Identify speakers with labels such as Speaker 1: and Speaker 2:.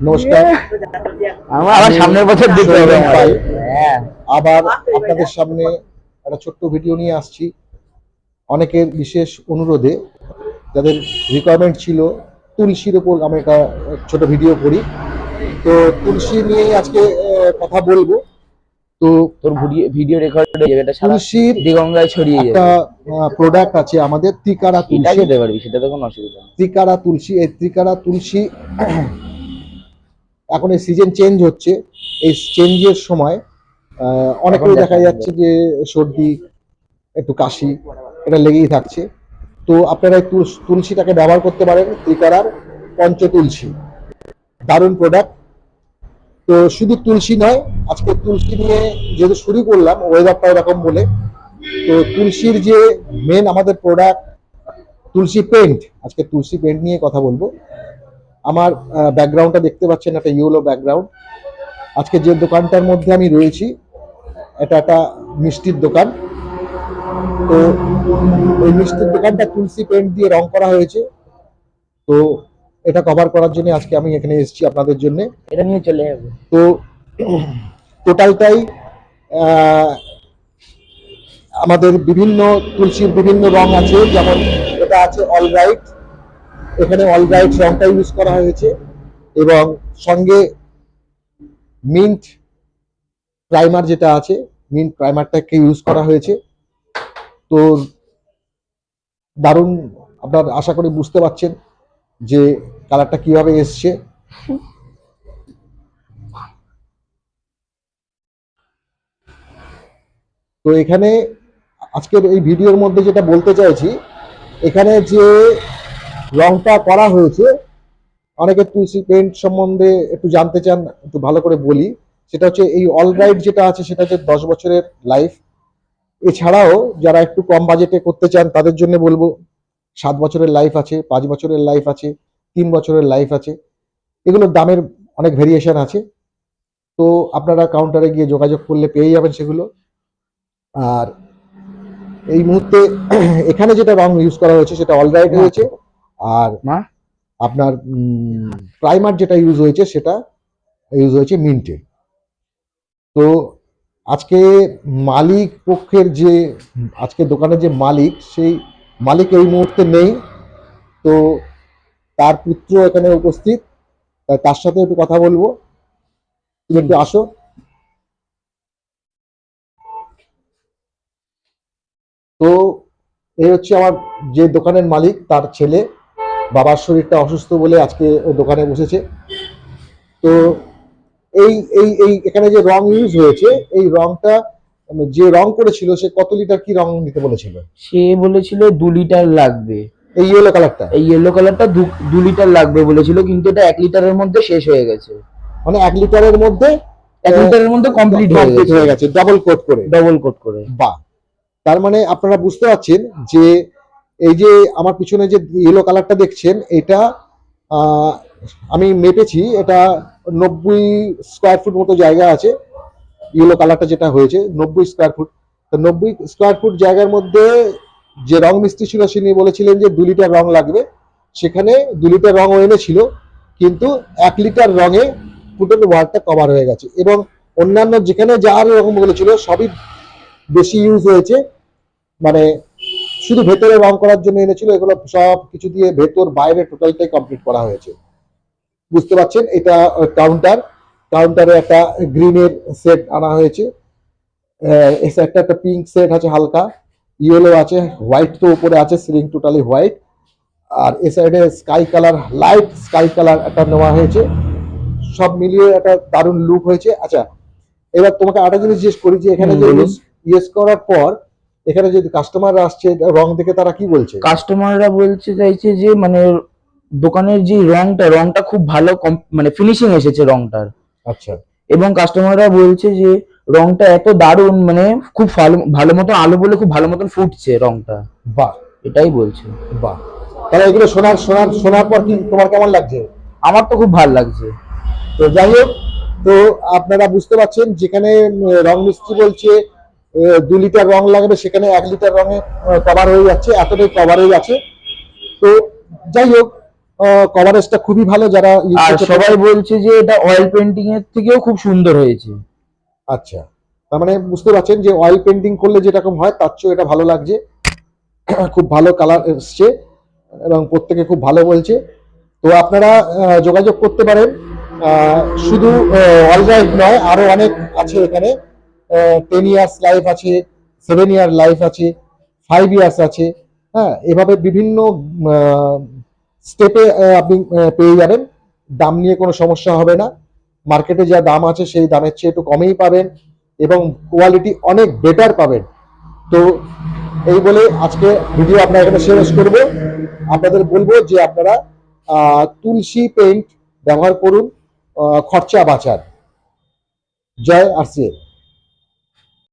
Speaker 1: নমস্কার।
Speaker 2: আমার সামনের বছর দিতে হবে
Speaker 1: ভাই,
Speaker 2: হ্যাঁ।
Speaker 1: আবার আপনাদের সামনে একটা ছোট্ট ভিডিও নিয়ে আসছি। অনেকের বিশেষ অনুরোধে, যাদের রিকোয়ারমেন্ট ছিল তুলসীর উপর আমি একটা ছোট ভিডিও করি। তো তুলসী নিয়েই আজকে কথা বলবো। তো
Speaker 2: তোর ভিডিও রেকর্ড হয়ে যাবে, এটা সারা
Speaker 1: তুলসীর
Speaker 2: দিগঙ্গায় ছড়িয়ে
Speaker 1: একটা
Speaker 2: যাবে।
Speaker 1: প্রোডাক্ট আছে আমাদের, ত্রিকারা
Speaker 2: এটা
Speaker 1: তুলসী।
Speaker 2: যেতে পারবি, সেটা তো কোনো অসুবিধা নেই।
Speaker 1: ত্রিকারা তুলসী, এই ত্রিকারা তুলসী এখন এই সিজন চেঞ্জ হচ্ছে। এই চেঞ্জের সময় অনেকেই দেখা যাচ্ছে যে সর্দি, একটু কাশি, এটা লেগেই থাকছে। তো আপনারা এই তুলসীটাকে ব্যবহার করতে পারেন, ত্রিকারার পঞ্চতুলসী, দারুণ প্রোডাক্ট। তো শুধু তুলসী নয়, আজকে তুলসী নিয়ে যেহেতু শুরু করলাম, ওয়েদারটা এরকম বলে, তো তুলসীর যে মেন আমাদের প্রোডাক্ট তুলসী পেন্ট, আজকে তুলসী পেন্ট নিয়ে কথা বলবো। আমার ব্যাকগ্রাউন্ডটা দেখতে পাচ্ছেন, একটা ইয়েলো ব্যাকগ্রাউন্ড। আজকে যে দোকানটার মধ্যে আমি রয়েছি, এটা একটা মিষ্টির দোকান। তো ওই মিষ্টির দোকানটা তুলসী পেন্ট দিয়ে রং করা হয়েছে। তো এটা কভার করার জন্য আজকে আমি এখানে এসেছি আপনাদের জন্য।
Speaker 2: এটা নিয়ে চলে যাবে।
Speaker 1: তো টোটালটাই আমাদের বিভিন্ন তুলসীর বিভিন্ন রং আছে, যেমন এটা আছে অলরাইট, এখানে অলরাইট রংটা ইউজ করা হয়েছে, এবং সঙ্গে মিন্ট প্রাইমার যেটা আছে, মিন্ট প্রাইমারটাকে ইউজ করা হয়েছে। তো দারুণ, আপনার আশা করি বুঝতে পারছেন যে কালারটা কিভাবে এসছে। তো এখানে আজকের এই ভিডিওর মধ্যে যেটা বলতে চাইছি, এখানে যে রংটা করা হয়েছে, অনেকে তুলসী পেন্ট সম্বন্ধে একটু জানতে চান, একটু ভালো করে বলি। সেটা হচ্ছে এই অলরাইট যেটা আছে, সেটা হচ্ছে 10 বছরের লাইফ। এছাড়াও যারা একটু কম বাজেটে করতে চান, তাদের জন্য বলবো 7 বছরের লাইফ আছে, 5 বছরের লাইফ আছে, 3 বছরের লাইফ আছে। এগুলোর দামের অনেক ভেরিয়েশন আছে। তো আপনারা কাউন্টারে গিয়ে যোগাযোগ করলে পেয়ে যাবেন সেগুলো। আর এই মুহূর্তে এখানে যেটা রং ইউজ করা হয়েছে সেটা অলরাইট হয়েছে, আর আপনার প্রাইমার যেটা ইউজ হয়েছে সেটা ইউজ হয়েছে মিন্টে। তো আজকে মালিক পক্ষের যে, আজকে দোকানের যে মালিক, সেই মালিক এই মুহূর্তে নেই। তো তার পুত্র এখানে উপস্থিত, তাই তার সাথে একটু কথা বলবো। তুমি একটু আসো। তো এই হচ্ছে আমার যে দোকানের মালিক, তার ছেলে। বাবার শরীরটা অসুস্থ বলে আজকে ও দোকানে বসেছে। তো এই এই এই এখানে যে রং ইউজ হয়েছে, এই রংটা যে রং করেছিল সে কত লিটার কি রং নিতে বলেছিল?
Speaker 2: সে বলেছিল 2 লিটার লাগবে।
Speaker 1: এই ইয়েলো কালারটা,
Speaker 2: এই ইয়েলো কালারটা 2 লিটার লাগবে বলেছিল, কিন্তু এটা 1 লিটারের মধ্যে শেষ হয়ে গেছে।
Speaker 1: মানে 1 লিটারের মধ্যে
Speaker 2: 1 লিটারের মধ্যে কমপ্লিট
Speaker 1: হয়ে গেছে, ডাবল কোট করে। বাহ! তার মানে আপনারা বুঝতে পারছেন যে এই যে আমার পিছনে যে ইয়েলো কালারটা দেখছেন, এটা আমি মেপেছি, এটা 90 স্কোয়ার ফুট মতো জায়গা আছে। ইয়েলো কালারটা যেটা হয়েছে 90 স্কোয়ার ফুট। তো 90 স্কোয়ার ফুট জায়গার মধ্যে যে রং মিস্ত্রি ছিল, তিনি বলেছিলেন যে 2 লিটার রং লাগবে। সেখানে 2 লিটার রং এনেছিল, কিন্তু 1 লিটার রঙে ফুটের ওয়ালটা কভার হয়ে গেছে। এবং অন্যান্য যেখানে যার রকম বলেছিল সবই বেশি ইউজ হয়েছে, মানে শুধু ভেতরে রং করার জন্য এনেছিল, এগুলো সব কিছু দিয়ে ভেতর বাইরে টোটালটাই কমপ্লিট করা হয়েছে। বুঝতে পারছেন, এটা কাউন্টারে একটা গ্রিনের সেট আনা হয়েছে, একটা পিঙ্ক সেট আছে, হালকা ইয়েলো আছে, হোয়াইট তো উপরে আছে, সিলিং টোটালি হোয়াইট। আর এ সাইডে sky colour, light sky colour একটা নেওয়া হয়েছে। সব মিলিয়ে একটা দারুণ লুক হয়েছে। আচ্ছা, এবার তোমাকে আরেকটা জিনিস জিজ্ঞেস করি, যে এখানে যে ইউজ করার পর এখানে যদি কাস্টমাররা আসছে রং দেখে, তারা কি বলছে?
Speaker 2: কাস্টমাররা বলছে চাইছে যে মানে দোকানের যে রংটা খুব ভালো, মানে ফিনিশিং এসেছে রংটার।
Speaker 1: আচ্ছা।
Speaker 2: এবং কাস্টমাররা বলছে যে রংটা এত দারুণ, মানে খুব ভালো মতো আলো বলে খুব ভালো মতন ফুটছে রংটা।
Speaker 1: বাহ!
Speaker 2: এটাই বলছে।
Speaker 1: বাহ! তাহলে এগুলো শোনার পর কি তোমার কেমন লাগছে?
Speaker 2: আমার তো খুব ভালো লাগছে।
Speaker 1: তো যাই হোক, তো আপনারা বুঝতে পারছেন, যেখানে রং মিস্ত্রি বলছে 2 লিটার রং লাগবে, সেখানে 1 লিটার রঙে কভার হয়ে যাচ্ছে, এতটাই কভার হয়ে যাচ্ছে। তো যাই হোক, কভারেজটা খুবই ভালো যারা use
Speaker 2: আর
Speaker 1: করতে
Speaker 2: সবাই বলছে যে এটা অয়েল পেন্টিং এর থেকেও খুব সুন্দর হয়েছে।
Speaker 1: আচ্ছা, তার মানে বুঝতে পারছেন যে অয়েল পেন্টিং করলে যেরকম হয় তার চেয়েও এটা ভালো লাগছে। খুব ভালো কালার এসছে এবং প্রত্যেকে খুব ভালো বলছে। তো আপনারা যোগাযোগ করতে পারেন। শুধু অলরাইট নয়, আরো অনেক আছে এখানে। 10 ইয়ার্স লাইফ আছে, 7 ইয়ার লাইফ আছে, 5 ইয়ার্স আছে। হ্যাঁ, এভাবে বিভিন্ন স্টেপে আপনি পেয়ে যাবেন। দাম নিয়ে কোনো সমস্যা হবে না। মার্কেটে যা দাম আছে সেই দামের চেয়ে একটু কমেই পাবেন এবং কোয়ালিটি অনেক বেটার পাবেন। তো এই বলে আজকে ভিডিও আপনার এখানে শেষ করব। আপনাদের বলবো যে আপনারা তুলসী পেইন্ট ব্যবহার করুন, খরচা বাঁচান। জয় আরসিএফ।